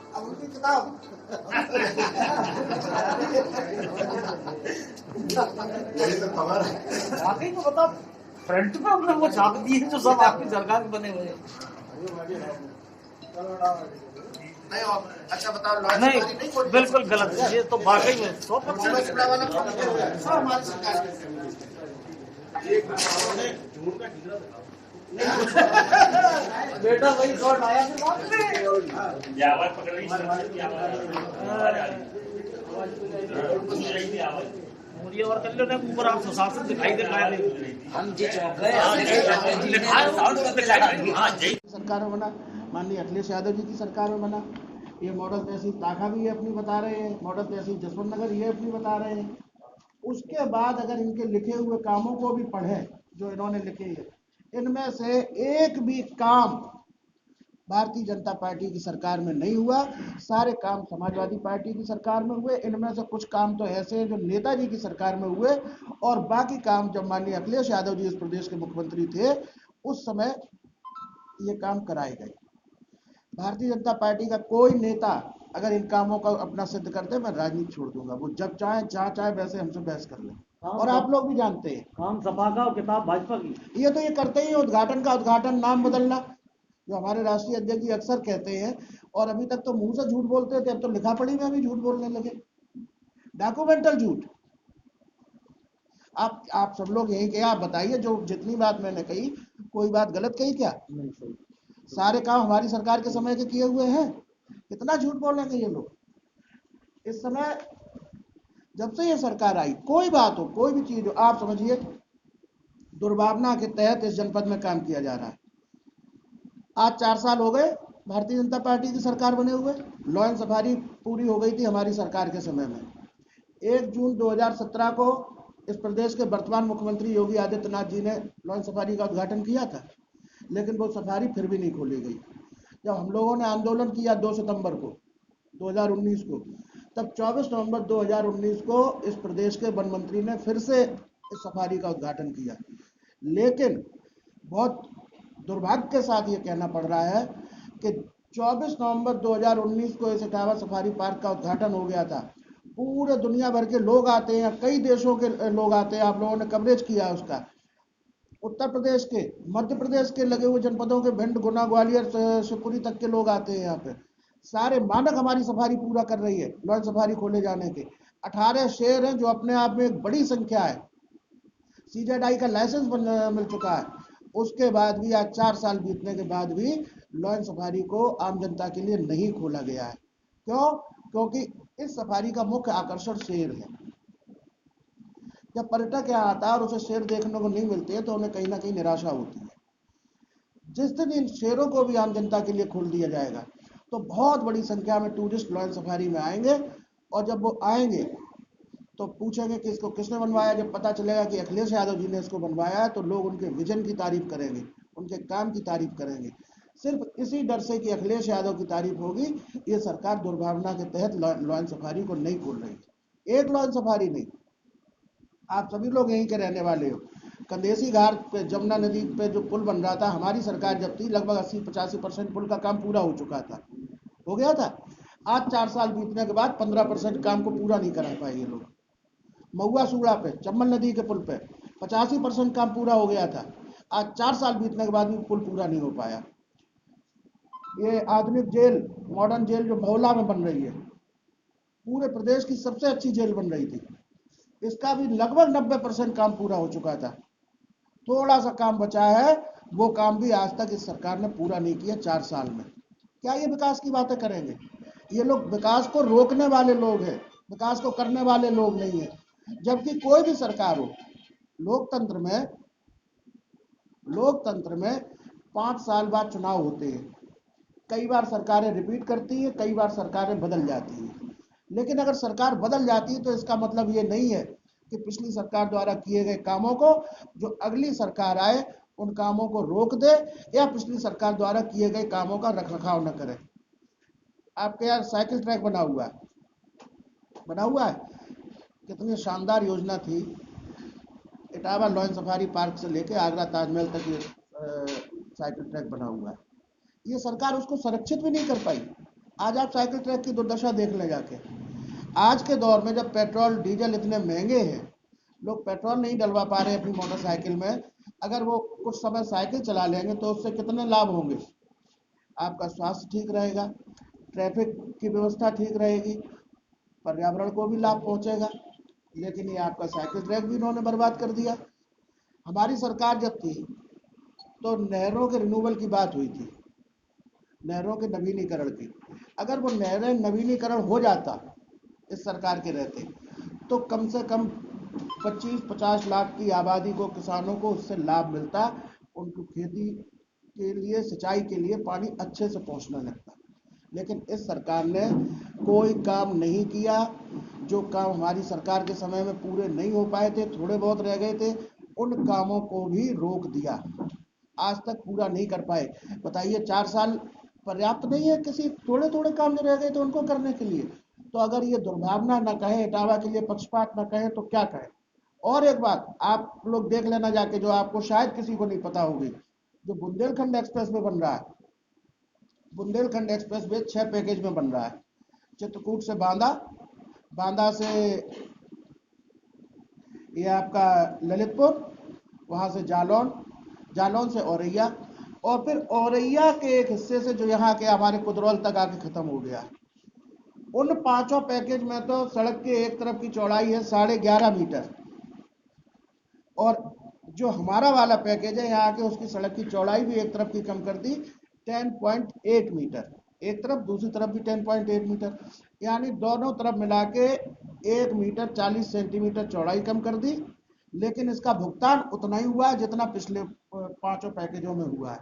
अब उनकी किताब यही तो खबर है। वाकई में बता, फ्रंट पे हमने वो छाप दिए जो सब आपकी सरकार में बने हुए हैं। नहीं अच्छा बताओ, नहीं बिल्कुल गलत है ये तो, वाकई में 100% वाला सब हमारी सरकार बेटा वही शॉट आया फिर बाद में आवाज पकड़ रही मुझे और कर लो ना ऊपर आप सुशासन दिखाई दे रहा है। हम जी चौंक गए। सरकार में बना, माननीय अखिलेश यादव जी की सरकार में बना। ये मॉडल तहसील ताखा भी ये अपनी बता रहे हैं, मॉडल तहसील जसवंत नगर ये अपनी बता रहे हैं। उसके बाद अगर इनके लिखे हुए कामों को भी पढ़ें जो इन्होंने लिखे हैं, इनमें से एक भी काम भारतीय जनता पार्टी की सरकार में नहीं हुआ। सारे काम समाजवादी पार्टी की सरकार में हुए। इनमें से कुछ काम तो ऐसे हैं जो नेताजी की सरकार में हुए, और बाकी काम जब माननीय अखिलेश यादव जी इस प्रदेश के मुख्यमंत्री थे उस समय ये काम कराए गए। भारतीय जनता पार्टी का कोई नेता अगर इन कामों का अपना सिद्ध करते, मैं राजनीति छोड़ दूंगा। वो जब चाहे जहाँ चाहे वैसे हमसे बहस कर ले, और आप लोग भी जानते हैं काम सपा का और किताब भाजपा की। ये तो ये करते ही उद्घाटन का उद्घाटन, नाम बदलना, जो हमारे राष्ट्रीय अध्यक्ष जी अक्सर कहते हैं। और अभी तक तो मुंह से झूठ बोलते थे, अब तो लिखा पढ़ी में भी झूठ बोलने लगे, डॉक्यूमेंटल झूठ। आप सब लोग यही कहे, आप बताइए जो जितनी बात मैंने कही, कोई बात गलत कही क्या? नहीं सही। सारे काम हमारी सरकार के समय के किए हुए हैं। कितना झूठ बोलेंगे ये लोग? इस समय जब से ये सरकार आई, कोई बात हो, कोई भी चीज हो, आप समझिए दुर्भावना के तहत इस जनपद में काम किया जा रहा है। आज 4 साल हो गए भारतीय जनता पार्टी की सरकार बने हुए। लॉ एंड सफारी पूरी हो गई थी हमारी सरकार के समय में। 1 जून 2017 को इस प्रदेश के वर्तमान मुख्यमंत्री योगी आदित्यनाथ जी ने लॉ एंड सफारी का उद्घाटन किया था, लेकिन वो सफारी फिर भी नहीं खोली गई। जब हम लोगों ने आंदोलन किया 2 सितंबर को 2019 को, तब 24 नवंबर 2019 को इस प्रदेश के वन मंत्री ने फिर से इस सफारी का उद्घाटन किया। लेकिन बहुत दुर्भाग्य के साथ ये कहना पड़ रहा है कि 24 नवंबर 2019 को इस इटावा सफारी पार्क का उद्घाटन हो गया था। पूरे दुनिया भर के लोग आते हैं, कई देशों के लोग आते हैं, आप लोगों ने कवरेज किया उसका। उत्तर प्रदेश के, मध्य प्रदेश के लगे हुए जनपदों के भिंड, गुना, ग्वालियर, शिवपुरी तक के लोग आते हैं यहाँ पे। सारे मानक हमारी सफारी पूरा कर रही है लॉ एंड सफारी खोले जाने के। 18 शहर हैं जो अपने आप में एक बड़ी संख्या है। CZI का लाइसेंस मिल चुका है। उसके बाद भी आज 4 साल बीतने के बाद भी लॉ एंड सफारी को आम जनता के लिए नहीं खोला गया है। क्यों? क्योंकि इस सफारी का मुख्य आकर्षण शेर है। जब पर्यटक यहाँ आता है और उसे शेर देखने को नहीं मिलते हैं तो उन्हें कहीं ना कहीं निराशा होती है। जिस दिन इन शेरों को भी आम जनता के लिए खोल दिया जाएगा तो बहुत बड़ी संख्या में टूरिस्ट लॉ एंड सफारी में आएंगे, और जब वो आएंगे तो पूछेंगे कि इसको किसने बनवाया। जब पता चलेगा कि अखिलेश यादव जी ने इसको बनवाया है तो लोग उनके विजन की तारीफ करेंगे, उनके काम की तारीफ करेंगे। सिर्फ इसी डर से कि अखिलेश यादव की तारीफ होगी, ये सरकार दुर्भावना के तहत लॉ एंड सफारी को नहीं खोल रही है। एक लॉ एंड सफारी नहीं, आप सभी लोग यहीं के रहने वाले हो। कंदेसी घाट पे जमुना नदी पे जो पुल बन रहा था, हमारी सरकार जब थी लगभग 80-85% पुल का काम पूरा हो चुका था, हो गया था। आज 4 साल बीतने के बाद 15% काम को पूरा नहीं करा पाए ये लोग। महुआ सूड़ा पे, चम्बल नदी के पुल पे 85% काम पूरा हो गया था। आज 4 साल बीतने के बाद भी पुल पूरा नहीं हो पाया। ये आधुनिक जेल, मॉडर्न जेल जो भौला में बन रही है, पूरे प्रदेश की सबसे अच्छी जेल बन रही थी, इसका भी लगभग 90% काम पूरा हो चुका था। थोड़ा सा काम बचा है, वो काम भी आज तक इस सरकार ने पूरा नहीं किया 4 साल में। क्या ये विकास की बातें करेंगे? ये लोग विकास को रोकने वाले लोग हैं, विकास को करने वाले लोग नहीं है। जबकि कोई भी सरकार हो, लोकतंत्र में 5 साल बाद चुनाव होते हैं। कई बार सरकारें रिपीट करती हैं, कई बार सरकारें बदल जाती हैं। लेकिन अगर सरकार बदल जाती है तो इसका मतलब ये नहीं है कि पिछली सरकार द्वारा किए गए कामों को जो अगली सरकार आए उन कामों को रोक दे, या पिछली सरकार द्वारा किए गए कामों का रखरखाव न करे। आपके यहाँ साइकिल ट्रैक बना हुआ है, कितनी शानदार योजना थी। Etawah law and safari park से लेके आगरा ताजमहल तक ये साइकिल ट्रैक बना हुआ है। ये सरकार उसको संरक्षित भी नहीं कर पाई। आज आप साइकिल ट्रैक की दुर्दशा देख ले जाके। आज के दौर में जब पेट्रोल डीजल इतने महंगे हैं, लोग पेट्रोल नहीं डलवा पा रहे अपनी मोटरसाइकिल में, अगर वो कुछ समय साइकिल चला लेंगे तो उससे कितने लाभ होंगे। आपका स्वास्थ्य ठीक रहेगा, ट्रैफिक की व्यवस्था ठीक रहेगी, पर्यावरण को भी लाभ पहुंचेगा। लेकिन ये आपका साइकिल ट्रैक भी इन्होंने बर्बाद कर दिया। हमारी सरकार जब थी तो नहरों के रिन्यूअल की बात हुई थी, नहरों के नवीनीकरण की। अगर वो नहरें नवीनीकरण हो जाता इस सरकार के रहते, तो कम से कम 25-50 लाख की आबादी को, किसानों को उससे लाभ मिलता, उनको खेती के लिए, सिंचाई के लिए पानी अच्छे से पहुंचने लगता। लेकिन इस सरकार ने कोई काम नहीं किया। जो काम हमारी सरकार के समय में पूरे नहीं हो पाए थे, थोड़े बहुत रह गए थे, उन कामों को भी रोक दिया, आज तक पूरा नहीं कर पाए। बताइए 4 साल पर्याप्त नहीं है किसी थोड़े थोड़े काम जो रह गए थे उनको करने के लिए? तो अगर ये दुर्भावना न कहें, इटावा के लिए पक्षपात न कहें, तो क्या कहें। और एक बात आप लोग देख लेना जाके, जो आपको शायद किसी को नहीं पता होगी, जो बुंदेलखंड एक्सप्रेस वे बन रहा है, बुंदेलखंड एक्सप्रेस वे 6 पैकेज में बन रहा है। चित्रकूट से बांदा, बांदा से ये आपका ललितपुर, वहाँ से जालौन, जालौन से औरैया, और फिर औरैया के एक हिस्से से जो यहाँ के हमारे कुदरौल तक आके खत्म हो गया। उन 5 पैकेज में तो सड़क के एक तरफ की चौड़ाई है 11.5 मीटर, और जो हमारा वाला पैकेज है यहाँ के, उसकी सड़क की चौड़ाई भी एक तरफ की कम कर दी 10.8 मीटर, एक तरफ, दूसरी तरफ भी 10.8 मीटर, यानी दोनों तरफ मिला के 1 मीटर 40 सेंटीमीटर चौड़ाई कम कर दी। लेकिन इसका भुगतान उतना ही हुआ जितना पिछले 5 पैकेजों में हुआ है।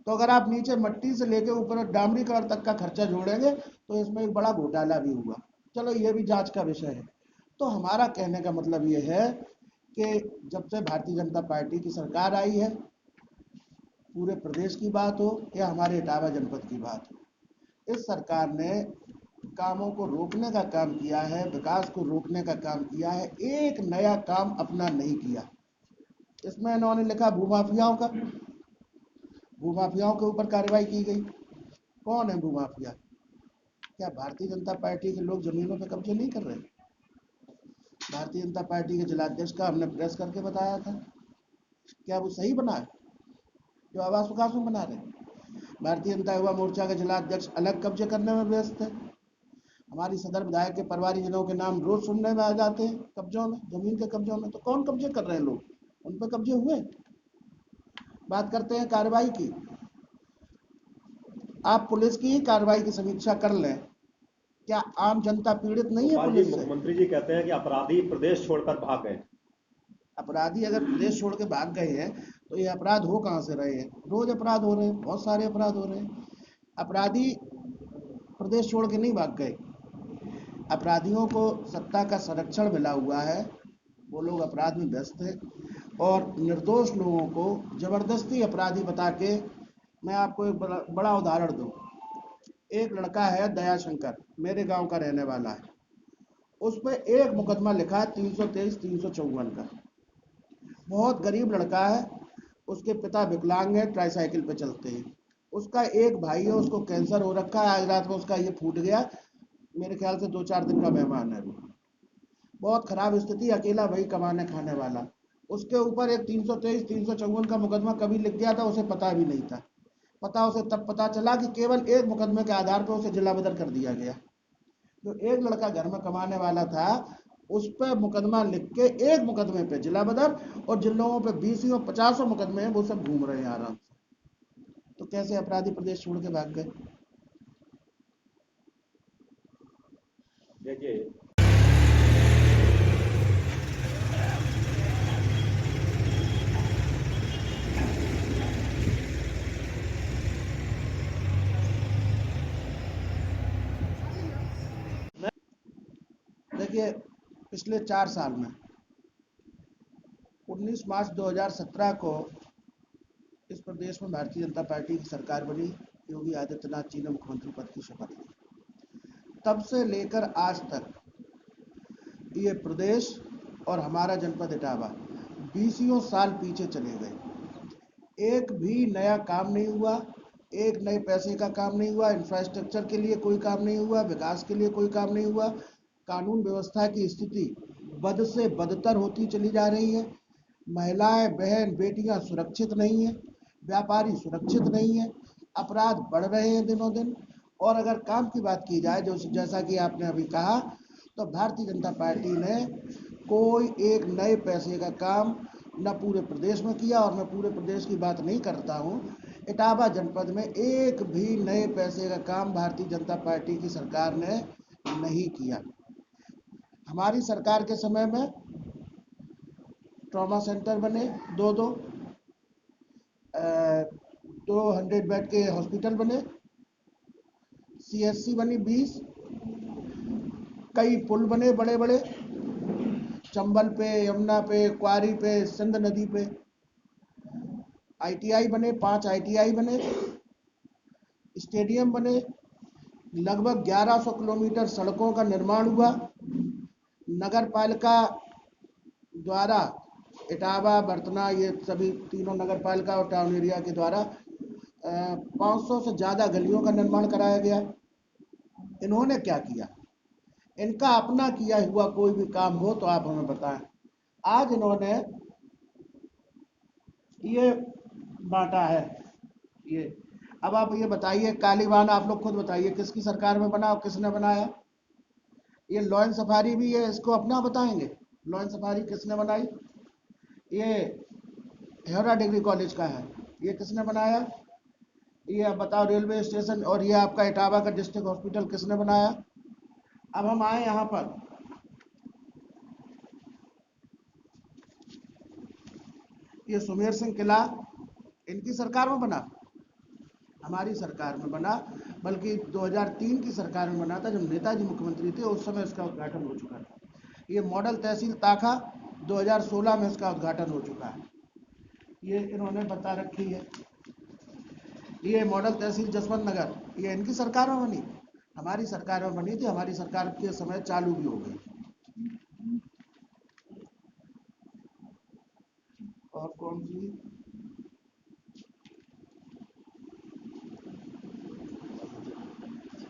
तो अगर आप नीचे मट्टी से लेके ऊपर डामरीकरण तक का खर्चा जोड़ेंगे तो इसमें एक बड़ा घोटाला भी हुआ। चलो ये भी जांच का विषय है। तो हमारा कहने का मतलब ये है कि जब से भारतीय जनता पार्टी की सरकार आई है, पूरे प्रदेश की बात हो या हमारे इटावा जनपद की बात हो, इस सरकार ने कामों को रोकने का काम किया है, विकास को रोकने का काम किया है, एक नया काम अपना नहीं किया। इसमें इन्होंने लिखा भूमाफियाओं का, भूमाफियाओं के ऊपर कार्रवाई की गई। कौन है भूमाफिया? क्या भारतीय जनता पार्टी के लोग जमीनों पर कब्जे नहीं कर रहे? भारतीय जनता पार्टी के जिलाध्यक्ष का हमने प्रेस करके बताया था, क्या वो सही बना है जो आवास विकास में बना रहे? भारतीय जनता युवा मोर्चा के जिलाध्यक्ष अलग कब्जे करने में व्यस्त है। हमारी सदर विधायक के परिवारी जनों के नाम रोज सुनने में आ जाते हैं कब्जों में, जमीन के कब्जों में। तो कौन कब्जे कर रहे हैं लोग? उन पर कब्जे हुए। बात करते हैं कार्रवाई की। आप पुलिस की कार्रवाई की समीक्षा कर लें, क्या आम जनता पीड़ित नहीं है पुलिस से? मुख्यमंत्री जी कहते हैं कि अपराधी प्रदेश छोड़कर भाग गए। अपराधी अगर प्रदेश छोड़ के भाग गए हैं तो ये अपराध हो कहाँ से रहे हैं? रोज अपराध हो रहे हैं, बहुत सारे अपराध हो रहे हैं। अपराधी प्रदेश छोड़ के नहीं भाग गए, अपराधियों को सत्ता का संरक्षण मिला हुआ है, वो लोग अपराध में व्यस्त हैं, और निर्दोष लोगों को जबरदस्ती अपराधी बता के। मैं आपको एक बड़ा उदाहरण दूं। एक लड़का है दयाशंकर, मेरे गांव का रहने वाला है, उस पर एक मुकदमा लिखा है 323, 354 का। बहुत गरीब लड़का है, उसके पिता विकलांग है, ट्राईसाइकिल पे चलते हैं। उसका एक भाई है, उसको कैंसर हो रखा है, आज रात में उसका ये फूट गया, मेरे ख्याल से 2-4 दिन का मेहमान है वो। बहुत खराब स्थिति, अकेला भाई कमाने खाने वाला। उसके ऊपर एक 323, 354 का मुकदमा कभी लिख गया था, उसे पता भी नहीं था। पता उसे तब पता चला कि केवल एक मुकदमे के आधार पर उसे जिला बदर कर दिया गया। जो एक लड़का घर में कमाने वाला था, उस पर मुकदमा लिख के एक मुकदमे पे जिला बदर, और जिन लोगों पे 20 और 50 मुकदमे हैं वो सब घूम रहे हैं आराम से। तो कैसे अपराधी प्रदेश छोड़ के भाग गए? देखिए, देखिए, पिछले 4 साल में 19 मार्च 2017 को इस प्रदेश में भारतीय जनता पार्टी की सरकार बनी। योगी आदित्यनाथ जी ने मुख्यमंत्री पद की शपथ ली। तब से लेकर आज तक ये प्रदेश और हमारा जनपद इटावा 20 साल पीछे चले गए। एक भी नया काम नहीं हुआ, एक नए पैसे का काम नहीं हुआ, इंफ्रास्ट्रक्चर के लिए कोई काम नहीं हुआ, विकास के लिए कोई काम नहीं हुआ। कानून व्यवस्था की स्थिति बद से बदतर होती चली जा रही है। महिलाएं, बहन, बेटियां सुरक्षित नहीं है, व्यापारी सुरक्षित नहीं है, अपराध बढ़ रहे हैं दिनों दिन। और अगर काम की बात की जाए, जो जैसा कि आपने अभी कहा, तो भारतीय जनता पार्टी ने कोई एक नए पैसे का काम न पूरे प्रदेश में किया, और मैं पूरे प्रदेश की बात नहीं करता हूँ, इटावा जनपद में एक भी नए पैसे का काम भारतीय जनता पार्टी की सरकार ने नहीं किया। हमारी सरकार के समय में ट्रॉमा सेंटर बने, दो 200 बेड के हॉस्पिटल बने, CSC बनी 20, कई पुल बने बड़े बड़े, चंबल पे, यमुना पे, क्वारी पे, सिंध नदी पे। ITI बने, 5 ITI बने, स्टेडियम बने, लगभग 1100 किलोमीटर सड़कों का निर्माण हुआ। नगर पालिका द्वारा इटावा, बर्तना, ये सभी तीनों नगर पालिका और टाउन एरिया के द्वारा 500 से ज़्यादा गलियों का निर्माण कराया गया। इन्होंने क्या किया? इनका अपना किया हुआ कोई भी काम हो तो आप हमें बताएं। आज इन्होंने ये बांटा है। ये अब आप ये बताइए, कालीबान आप लोग खुद बताइए किसकी सरकार में बना और किसने बनाया? ये लॉयन सफारी भी है, इसको अपना बताएंगे लॉयन सफारी किसने बनाई? ये हेरा डिग्री कॉलेज का है, ये किसने बनाया? ये आप बताओ, रेलवे स्टेशन और ये आपका इटावा का डिस्ट्रिक्ट हॉस्पिटल किसने बनाया? अब हम आए यहाँ पर, ये सुमेर सिंह किला इनकी सरकार में बना? हमारी सरकार में बना, बल्कि 2003 की सरकार में बना था, जब नेताजी मुख्यमंत्री थे उस समय इसका उद्घाटन हो चुका था। ये मॉडल तहसील ताखा 2016 में इसका उद्घाटन हो चुका है, ये इन्होंने बता रखी है। ये मॉडल तहसील जसवंत नगर, ये इनकी सरकार में बनी? हमारी सरकार में बनी थी, हमारी सरकार के समय चालू भी हो गई। और कौन सी